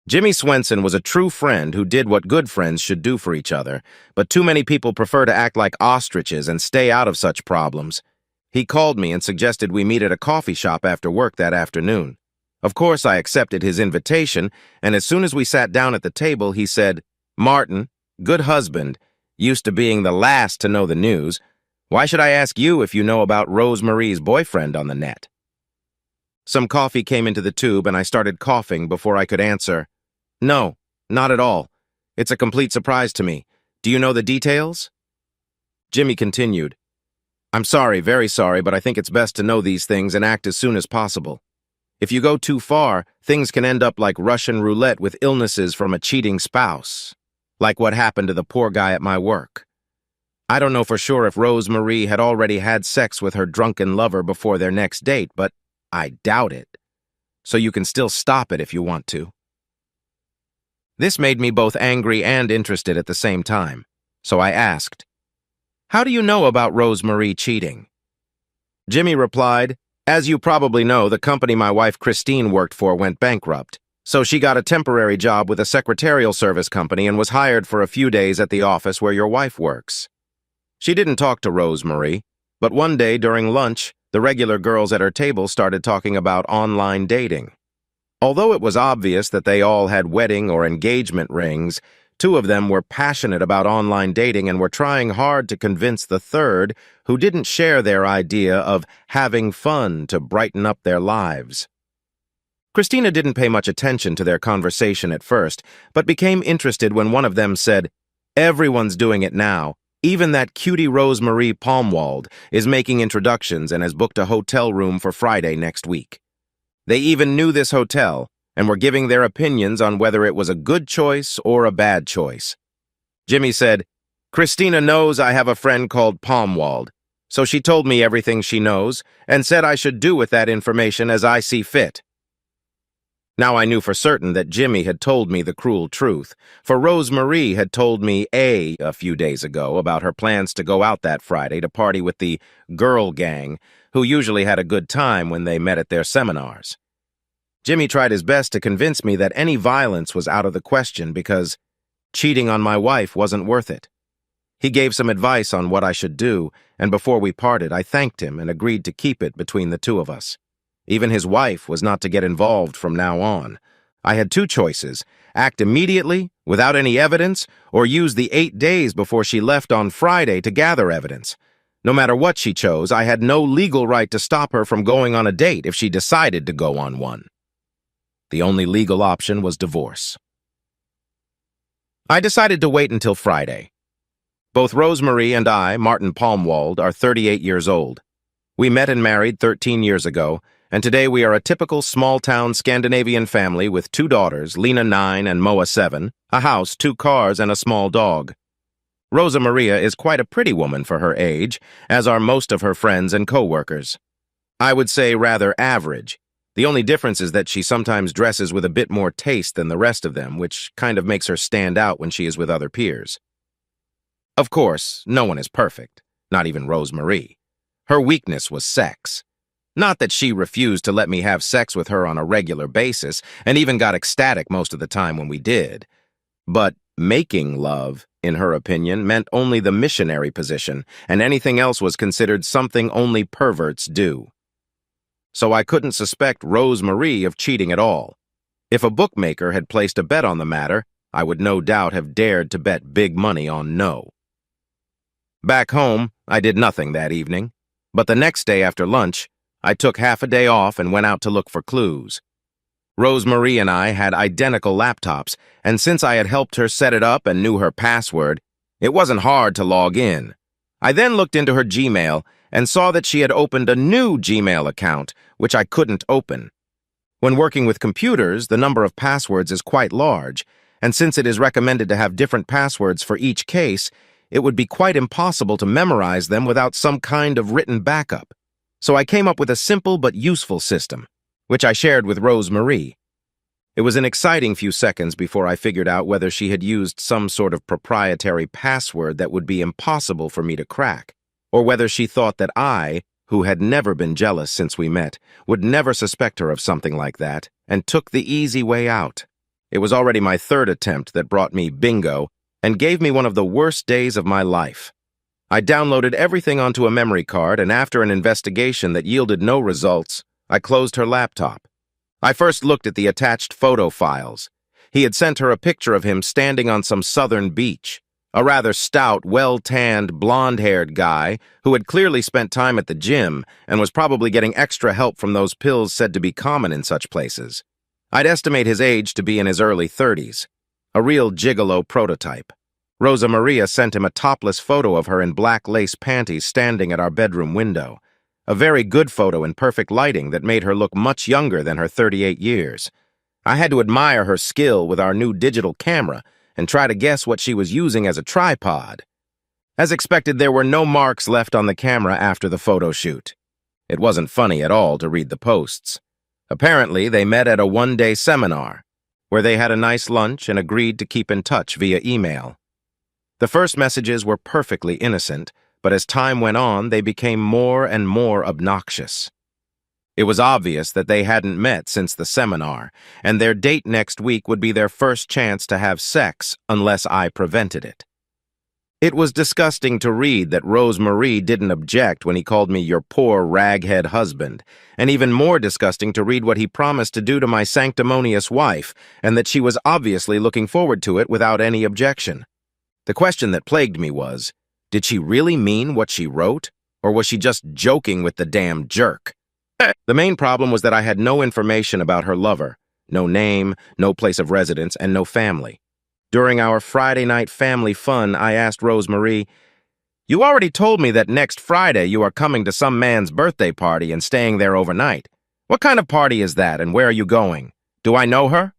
Jimmy Swenson was a true friend who did what good friends should do for each other, but too many people prefer to act like ostriches and stay out of such problems. He called me and suggested we meet at a coffee shop after work that afternoon. Of course, I accepted his invitation, and as soon as we sat down at the table, he said, "Martin, good husband, used to being the last to know the news. Why should I ask you if you know about Rose Marie's boyfriend on the net?" Some coffee came into the tube, and I started coughing before I could answer. "No, not at all. It's a complete surprise to me. Do you know the details?" Jimmy continued, "I'm sorry, very sorry, but I think it's best to know these things and act as soon as possible. If you go too far, things can end up like Russian roulette with illnesses from a cheating spouse, like what happened to the poor guy at my work. I don't know for sure if Rose Marie had already had sex with her drunken lover before their next date, but I doubt it. So you can still stop it if you want to." This made me both angry and interested at the same time, so I asked, "How do you know about Rose Marie cheating?" Jimmy replied, "As you probably know, the company my wife Christine worked for went bankrupt, so she got a temporary job with a secretarial service company and was hired for a few days at the office where your wife works. She didn't talk to Rose Marie, but one day during lunch, the regular girls at her table started talking about online dating. Although it was obvious that they all had wedding or engagement rings, two of them were passionate about online dating and were trying hard to convince the third, who didn't share their idea of having fun to brighten up their lives. Christina didn't pay much attention to their conversation at first, but became interested when one of them said, "Everyone's doing it now. Even that cutie Rose Marie Palmwald is making introductions and has booked a hotel room for Friday next week. They even knew this hotel and were giving their opinions on whether it was a good choice or a bad choice." Jimmy said, "Christina knows I have a friend called Palmwald, so she told me everything she knows and said I should do with that information as I see fit." Now I knew for certain that Jimmy had told me the cruel truth, for Rose Marie had told me a few days ago about her plans to go out that Friday to party with the girl gang, who usually had a good time when they met at their seminars. Jimmy tried his best to convince me that any violence was out of the question because cheating on my wife wasn't worth it. He gave some advice on what I should do, and before we parted, I thanked him and agreed to keep it between the two of us. Even his wife was not to get involved from now on. I had two choices: act immediately, without any evidence, or use the 8 days before she left on Friday to gather evidence. No matter what she chose, I had no legal right to stop her from going on a date if she decided to go on one. The only legal option was divorce. I decided to wait until Friday. Both Rose Marie and I, Martin Palmwald, are 38 years old. We met and married 13 years ago, and today we are a typical small-town Scandinavian family with 2 daughters, Lena 9 and Moa 7, a house, 2 cars, and a small dog. Rosa Maria is quite a pretty woman for her age, as are most of her friends and co-workers. I would say rather average. The only difference is that she sometimes dresses with a bit more taste than the rest of them, which kind of makes her stand out when she is with other peers. Of course, no one is perfect, not even Rose Marie. Her weakness was sex. Not that she refused to let me have sex with her on a regular basis, and even got ecstatic most of the time when we did. But making love, in her opinion, meant only the missionary position, and anything else was considered something only perverts do. So I couldn't suspect Rose Marie of cheating at all. If a bookmaker had placed a bet on the matter, I would no doubt have dared to bet big money on no. Back home, I did nothing that evening, but the next day after lunch, I took half a day off and went out to look for clues. Rose Marie and I had identical laptops, and since I had helped her set it up and knew her password, it wasn't hard to log in. I then looked into her Gmail and saw that she had opened a new Gmail account, which I couldn't open. When working with computers, the number of passwords is quite large, and since it is recommended to have different passwords for each case, it would be quite impossible to memorize them without some kind of written backup. So I came up with a simple but useful system, which I shared with Rose Marie. It was an exciting few seconds before I figured out whether she had used some sort of proprietary password that would be impossible for me to crack, or whether she thought that I, who had never been jealous since we met, would never suspect her of something like that, and took the easy way out. It was already my third attempt that brought me bingo and gave me one of the worst days of my life. I downloaded everything onto a memory card, and after an investigation that yielded no results, I closed her laptop. I first looked at the attached photo files. He had sent her a picture of him standing on some southern beach, a rather stout, well-tanned, blonde-haired guy who had clearly spent time at the gym and was probably getting extra help from those pills said to be common in such places. I'd estimate his age to be in his early 30s, a real gigolo prototype. Rosa Maria sent him a topless photo of her in black lace panties standing at our bedroom window. A very good photo in perfect lighting that made her look much younger than her 38 years. I had to admire her skill with our new digital camera and try to guess what she was using as a tripod. As expected, there were no marks left on the camera after the photo shoot. It wasn't funny at all to read the posts. Apparently, they met at a one-day seminar, where they had a nice lunch and agreed to keep in touch via email. The first messages were perfectly innocent, but as time went on, they became more and more obnoxious. It was obvious that they hadn't met since the seminar, and their date next week would be their first chance to have sex unless I prevented it. It was disgusting to read that Rose Marie didn't object when he called me your poor raghead husband, and even more disgusting to read what he promised to do to my sanctimonious wife, and that she was obviously looking forward to it without any objection. The question that plagued me was, did she really mean what she wrote, or was she just joking with the damn jerk? The main problem was that I had no information about her lover, no name, no place of residence, and no family. During our Friday night family fun, I asked Rose Marie, "You already told me that next Friday you are coming to some man's birthday party and staying there overnight. What kind of party is that, and where are you going? Do I know her?"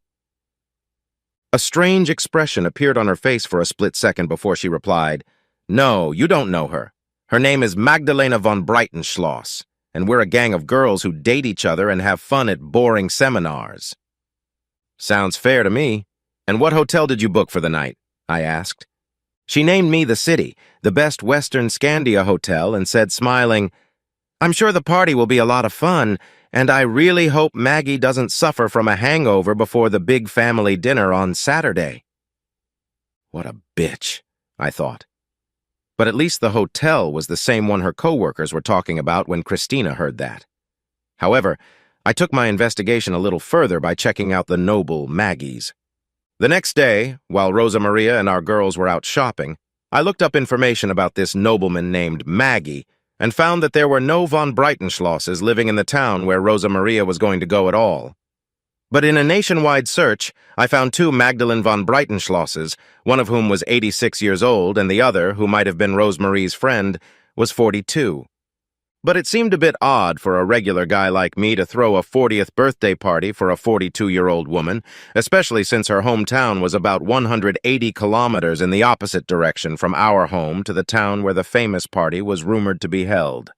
A strange expression appeared on her face for a split second before she replied, "No, you don't know her. Her name is Magdalena von Breitenschloss, and we're a gang of girls who date each other and have fun at boring seminars." "Sounds fair to me. And what hotel did you book for the night?" I asked. She named me the city, the Best Western Scandia Hotel, and said, smiling, "I'm sure the party will be a lot of fun, and I really hope Maggie doesn't suffer from a hangover before the big family dinner on Saturday." What a bitch, I thought. But at least the hotel was the same one her coworkers were talking about when Christina heard that. However, I took my investigation a little further by checking out the noble Maggie's. The next day, while Rosa Maria and our girls were out shopping, I looked up information about this nobleman named Maggie and found that there were no von Breitenschlosses living in the town where Rosa Maria was going to go at all. But in a nationwide search, I found two Magdalene von Breitenschlosses, one of whom was 86 years old and the other, who might have been Rose Marie's friend, was 42. But it seemed a bit odd for a regular guy like me to throw a 40th birthday party for a 42-year-old woman, especially since her hometown was about 180 kilometers in the opposite direction from our home to the town where the famous party was rumored to be held.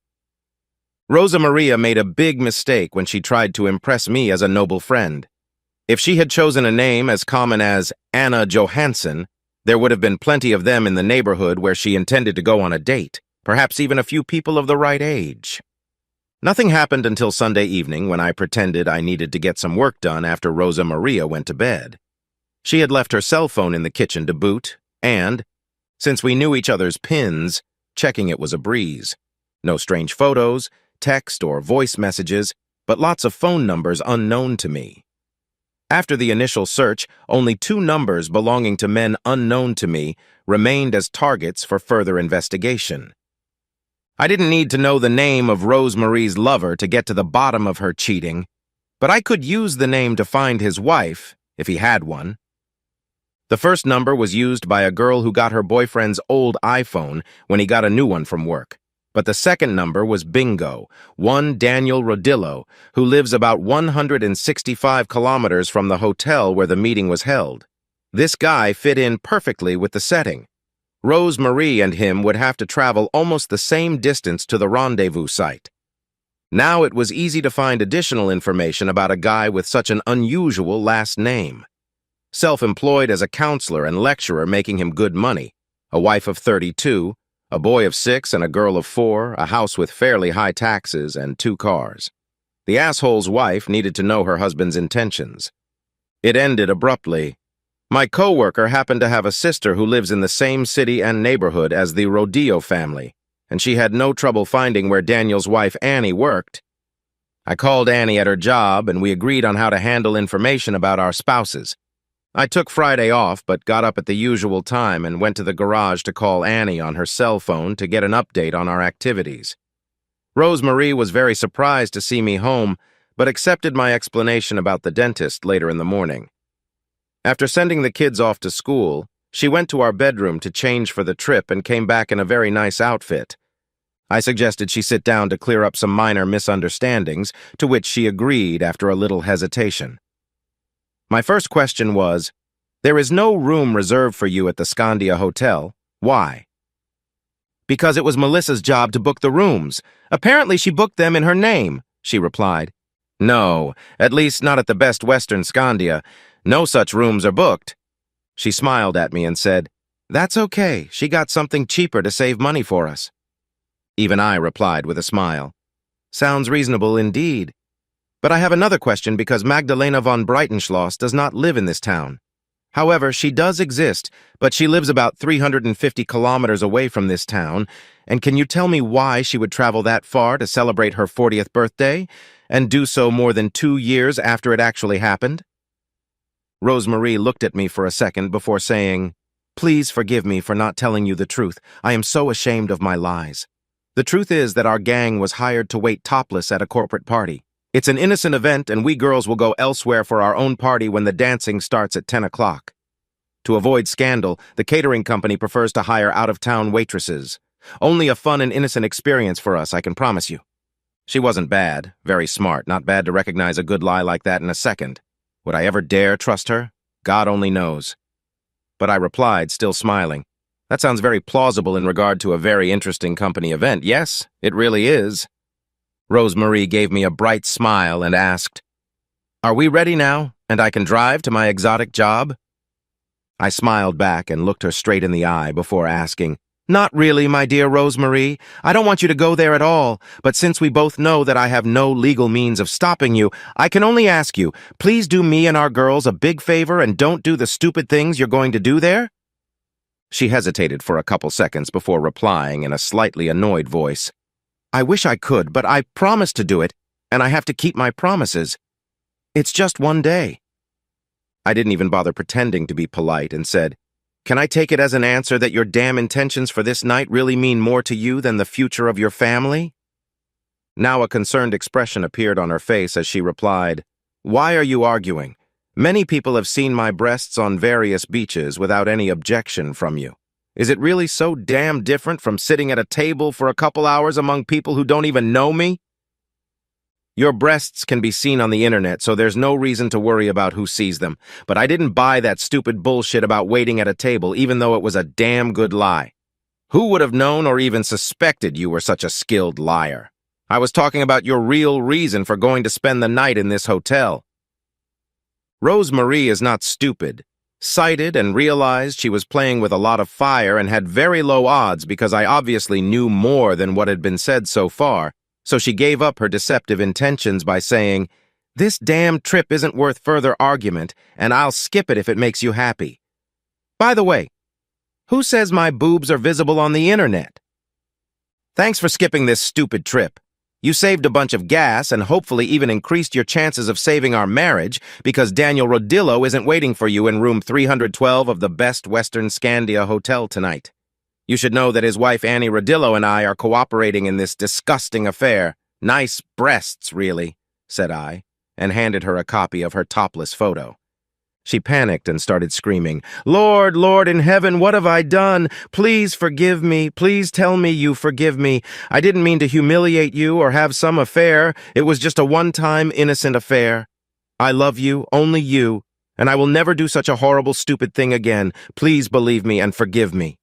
Rosa Maria made a big mistake when she tried to impress me as a noble friend. If she had chosen a name as common as Anna Johansson, there would have been plenty of them in the neighborhood where she intended to go on a date. Perhaps even a few people of the right age. Nothing happened until Sunday evening when I pretended I needed to get some work done after Rosa Maria went to bed. She had left her cell phone in the kitchen to boot, and, since we knew each other's pins, checking it was a breeze. No strange photos, text, or voice messages, but lots of phone numbers unknown to me. After the initial search, only 2 numbers belonging to men unknown to me remained as targets for further investigation. I didn't need to know the name of Rose Marie's lover to get to the bottom of her cheating, but I could use the name to find his wife, if he had one. The first number was used by a girl who got her boyfriend's old iPhone when he got a new one from work. But the second number was Bingo, one Daniel Rodillo, who lives about 165 kilometers from the hotel where the meeting was held. This guy fit in perfectly with the setting. Rose Marie and him would have to travel almost the same distance to the rendezvous site. Now it was easy to find additional information about a guy with such an unusual last name. Self-employed as a counselor and lecturer making him good money, a wife of 32, a boy of 6 and a girl of 4, a house with fairly high taxes, and 2 cars. The asshole's wife needed to know her husband's intentions. It ended abruptly. My coworker happened to have a sister who lives in the same city and neighborhood as the Rodeo family, and she had no trouble finding where Daniel's wife Annie worked. I called Annie at her job, and we agreed on how to handle information about our spouses. I took Friday off, but got up at the usual time and went to the garage to call Annie on her cell phone to get an update on our activities. Rosemarie was very surprised to see me home, but accepted my explanation about the dentist later in the morning. After sending the kids off to school, she went to our bedroom to change for the trip and came back in a very nice outfit. I suggested she sit down to clear up some minor misunderstandings, to which she agreed after a little hesitation. My first question was, "There is no room reserved for you at the Scandia Hotel. Why?" "Because it was Melissa's job to book the rooms. Apparently she booked them in her name," she replied. "No, at least not at the Best Western Scandia. No such rooms are booked." She smiled at me and said, "That's okay. She got something cheaper to save money for us." Even I replied with a smile. "Sounds reasonable indeed. But I have another question because Magdalena von Breitenschloss does not live in this town. However, she does exist, but she lives about 350 kilometers away from this town, and can you tell me why she would travel that far to celebrate her 40th birthday, and do so more than 2 years after it actually happened?" Rosemarie looked at me for a second before saying, "Please forgive me for not telling you the truth. I am so ashamed of my lies. The truth is that our gang was hired to wait topless at a corporate party. It's an innocent event, and we girls will go elsewhere for our own party when the dancing starts at 10 o'clock. To avoid scandal, the catering company prefers to hire out-of-town waitresses. Only a fun and innocent experience for us, I can promise you." She wasn't bad, very smart, not bad to recognize a good lie like that in a second. Would I ever dare trust her? God only knows. But I replied, still smiling, "That sounds very plausible in regard to a very interesting company event. Yes, it really is." Rosemarie gave me a bright smile and asked, "Are we ready now, and I can drive to my exotic job?" I smiled back and looked her straight in the eye before asking, "Not really, my dear Rosemarie. I don't want you to go there at all, but since we both know that I have no legal means of stopping you, I can only ask you, please do me and our girls a big favor and don't do the stupid things you're going to do there?" She hesitated for a couple seconds before replying in a slightly annoyed voice, "I wish I could, but I promised to do it, and I have to keep my promises. It's just one day." I didn't even bother pretending to be polite and said, "Can I take it as an answer that your damn intentions for this night really mean more to you than the future of your family?" Now a concerned expression appeared on her face as she replied, "Why are you arguing? Many people have seen my breasts on various beaches without any objection from you. Is it really so damn different from sitting at a table for a couple hours among people who don't even know me? Your breasts can be seen on the internet, so there's no reason to worry about who sees them. But I didn't buy that stupid bullshit about waiting at a table, even though it was a damn good lie. Who would have known or even suspected you were such a skilled liar? I was talking about your real reason for going to spend the night in this hotel." Rosemarie is not stupid. Sighted and realized she was playing with a lot of fire and had very low odds because I obviously knew more than what had been said so far, so she gave up her deceptive intentions by saying, "This damn trip isn't worth further argument, and I'll skip it if it makes you happy. By the way, who says my boobs are visible on the internet? Thanks for skipping this stupid trip. You saved a bunch of gas and hopefully even increased your chances of saving our marriage because Daniel Rodillo isn't waiting for you in room 312 of the Best Western Scandia Hotel tonight. You should know that his wife Annie Rodillo and I are cooperating in this disgusting affair. Nice breasts, really," said I, and handed her a copy of her topless photo. She panicked and started screaming, "Lord, Lord in heaven, what have I done? Please forgive me. Please tell me you forgive me. I didn't mean to humiliate you or have some affair. It was just a one-time innocent affair. I love you, only you, and I will never do such a horrible, stupid thing again. Please believe me and forgive me."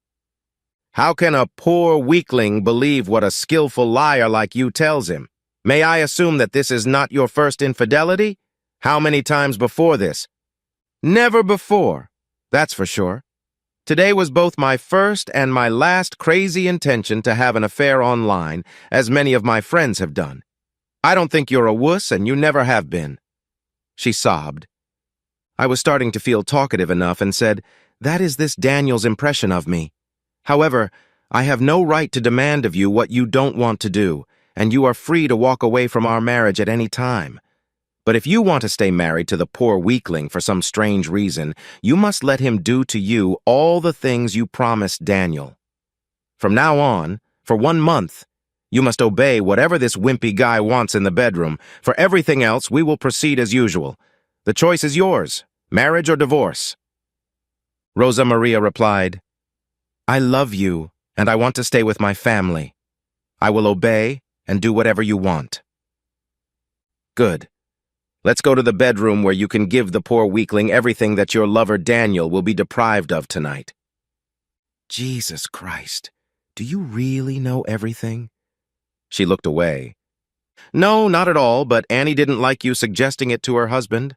How can a poor weakling believe what a skillful liar like you tells him? May I assume that this is not your first infidelity? How many times before this? Never before, that's for sure. Today was both my first and my last crazy intention to have an affair online, as many of my friends have done. I don't think you're a wuss, and you never have been." She sobbed. I was starting to feel talkative enough and said, "That is this Daniel's impression of me. However, I have no right to demand of you what you don't want to do, and you are free to walk away from our marriage at any time. But if you want to stay married to the poor weakling for some strange reason, you must let him do to you all the things you promised Daniel. From now on, for 1 month, you must obey whatever this wimpy guy wants in the bedroom. For everything else, we will proceed as usual. The choice is yours, marriage or divorce." Rosa Maria replied, "I love you, and I want to stay with my family. I will obey and do whatever you want." "Good. Let's go to the bedroom where you can give the poor weakling everything that your lover Daniel will be deprived of tonight." "Jesus Christ, do you really know everything?" She looked away. "No, not at all, but Annie didn't like you suggesting it to her husband.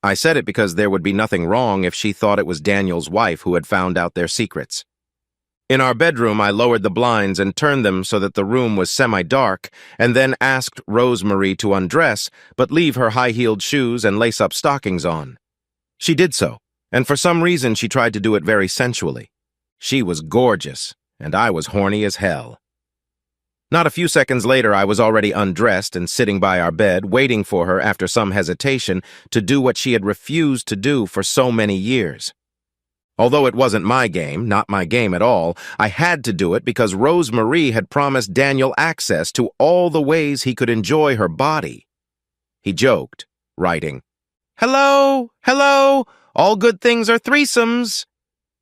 I said it because there would be nothing wrong if she thought it was Daniel's wife who had found out their secrets. In our bedroom, I lowered the blinds and turned them so that the room was semi-dark, and then asked Rosemarie to undress, but leave her high-heeled shoes and lace-up stockings on. She did so, and for some reason she tried to do it very sensually. She was gorgeous, and I was horny as hell. Not a few seconds later, I was already undressed and sitting by our bed, waiting for her, after some hesitation, to do what she had refused to do for so many years. Although it wasn't my game, not my game at all, I had to do it because Rosemarie had promised Daniel access to all the ways he could enjoy her body. He joked, writing, "Hello, hello, all good things are threesomes."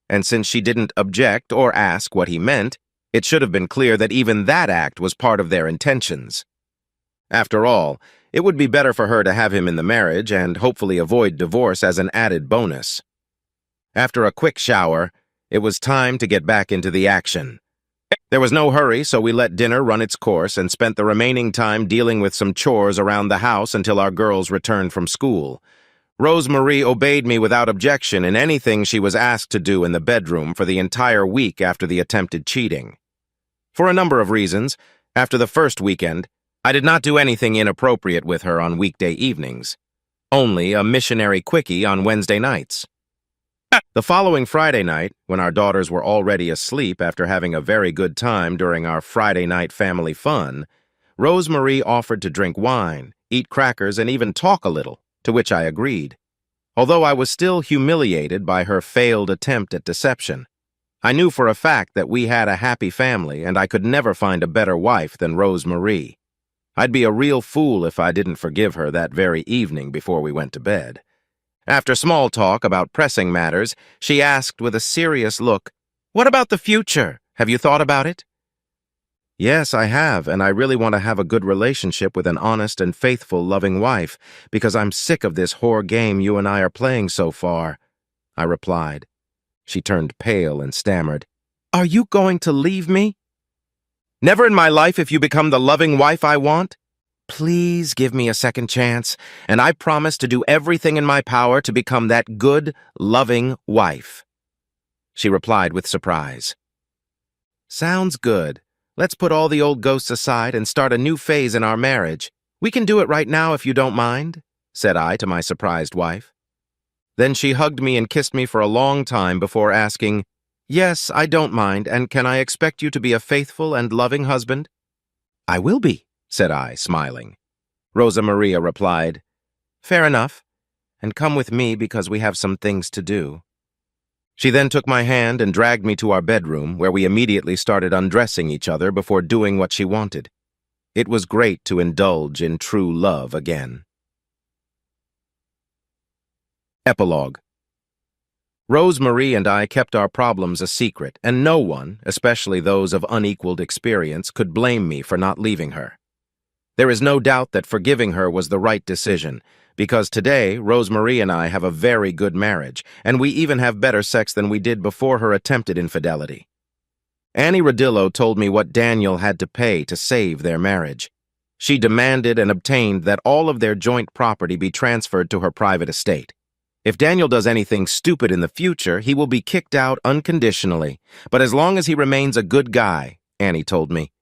And since she didn't object or ask what he meant, it should have been clear that even that act was part of their intentions. After all, it would be better for her to have him in the marriage and hopefully avoid divorce as an added bonus. After a quick shower, it was time to get back into the action. There was no hurry, so we let dinner run its course and spent the remaining time dealing with some chores around the house until our girls returned from school. Rosemarie obeyed me without objection in anything she was asked to do in the bedroom for the entire week after the attempted cheating. For a number of reasons, after the first weekend, I did not do anything inappropriate with her on weekday evenings. Only a missionary quickie on Wednesday nights. The following Friday night, when our daughters were already asleep after having a very good time during our Friday night family fun, Rosemarie offered to drink wine, eat crackers, and even talk a little, to which I agreed. Although I was still humiliated by her failed attempt at deception, I knew for a fact that we had a happy family and I could never find a better wife than Rosemarie. I'd be a real fool if I didn't forgive her that very evening before we went to bed. After small talk about pressing matters, she asked with a serious look, "What about the future? Have you thought about it?" "Yes, I have, and I really want to have a good relationship with an honest and faithful, loving wife, because I'm sick of this whore game you and I are playing so far," I replied. She turned pale and stammered, "Are you going to leave me?" "Never in my life if you become the loving wife I want. Please give me a second chance, and I promise to do everything in my power to become that good, loving wife," she replied with surprise. "Sounds good. Let's put all the old ghosts aside and start a new phase in our marriage. We can do it right now if you don't mind," said I to my surprised wife. Then she hugged me and kissed me for a long time before asking, "Yes, I don't mind, and can I expect you to be a faithful and loving husband?" "I will be," said I, smiling. Rosa Maria replied, "Fair enough, and come with me because we have some things to do." She then took my hand and dragged me to our bedroom, where we immediately started undressing each other before doing what she wanted. It was great to indulge in true love again. Epilogue. Rosemarie and I kept our problems a secret, and no one, especially those of unequaled experience, could blame me for not leaving her. There is no doubt that forgiving her was the right decision, because today, Rosemarie and I have a very good marriage, and we even have better sex than we did before her attempted infidelity. Annie Rodillo told me what Daniel had to pay to save their marriage. She demanded and obtained that all of their joint property be transferred to her private estate. If Daniel does anything stupid in the future, he will be kicked out unconditionally, but as long as he remains a good guy, Annie told me,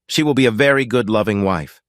she will be a very good, loving wife.